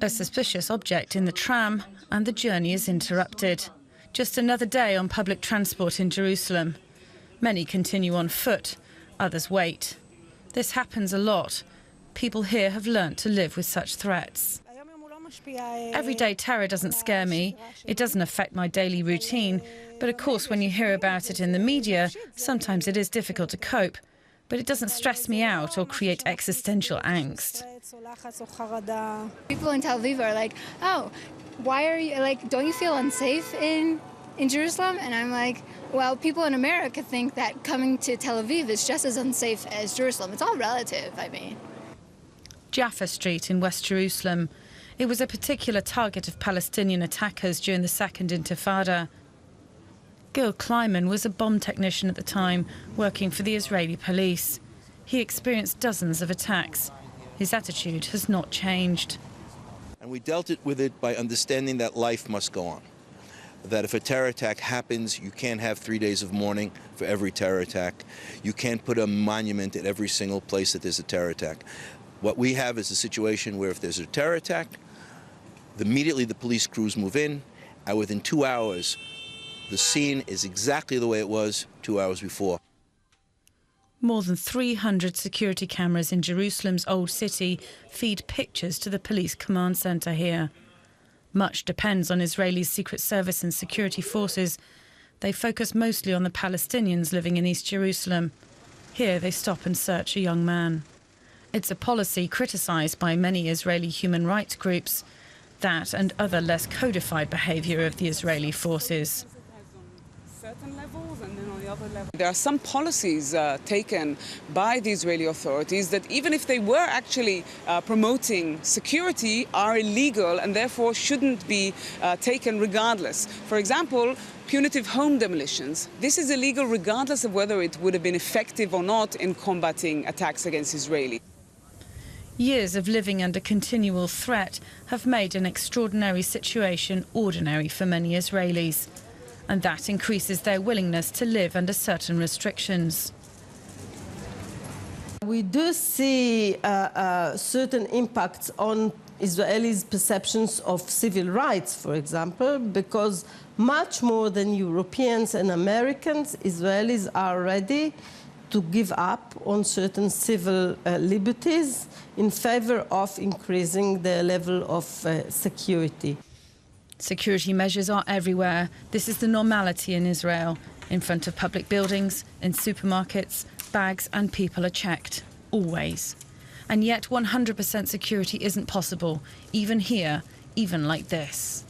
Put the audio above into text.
A suspicious object in the tram, and the journey is interrupted. Just another day on public transport in Jerusalem. Many continue on foot, others wait. This happens a lot. People here have learnt to live with such threats. Everyday terror doesn't scare me. It doesn't affect my daily routine. But of course, when you hear about it in the media, sometimes it is difficult to cope. But it doesn't stress me out or create existential angst. People in Tel Aviv are like, oh, why are you, like, don't you feel unsafe in Jerusalem? And I'm like, well, people in America think that coming to Tel Aviv is just as unsafe as Jerusalem. It's all relative, I mean. Jaffa Street in West Jerusalem. It was a particular target of Palestinian attackers during the Second Intifada. Gil Kleiman was a bomb technician at the time, working for the Israeli police. He experienced dozens of attacks. His attitude has not changed. And we dealt with it by understanding that life must go on. That if a terror attack happens, you can't have 3 days of mourning for every terror attack. You can't put a monument at every single place that there's a terror attack. What we have is a situation where if there's a terror attack, immediately the police crews move in, and within 2 hours, the scene is exactly the way it was 2 hours before. More than 300 security cameras in Jerusalem's Old City feed pictures to the police command centre here. Much depends on Israeli's Secret Service and security forces. They focus mostly on the Palestinians living in East Jerusalem. Here they stop and search a young man. It's a policy criticised by many Israeli human rights groups, that and other less codified behaviour of the Israeli forces. There are some policies taken by the Israeli authorities that even if they were actually promoting security, are illegal and therefore shouldn't be taken regardless. For example, punitive home demolitions. This is illegal regardless of whether it would have been effective or not in combating attacks against Israelis. Years of living under continual threat have made an extraordinary situation ordinary for many Israelis. And that increases their willingness to live under certain restrictions. We do see certain impacts on Israelis' perceptions of civil rights, for example, because much more than Europeans and Americans, Israelis are ready to give up on certain civil liberties in favor of increasing their level of security. Security measures are everywhere. This is the normality in Israel. In front of public buildings, in supermarkets, bags and people are checked, always. And yet 100% security isn't possible, even here, even like this.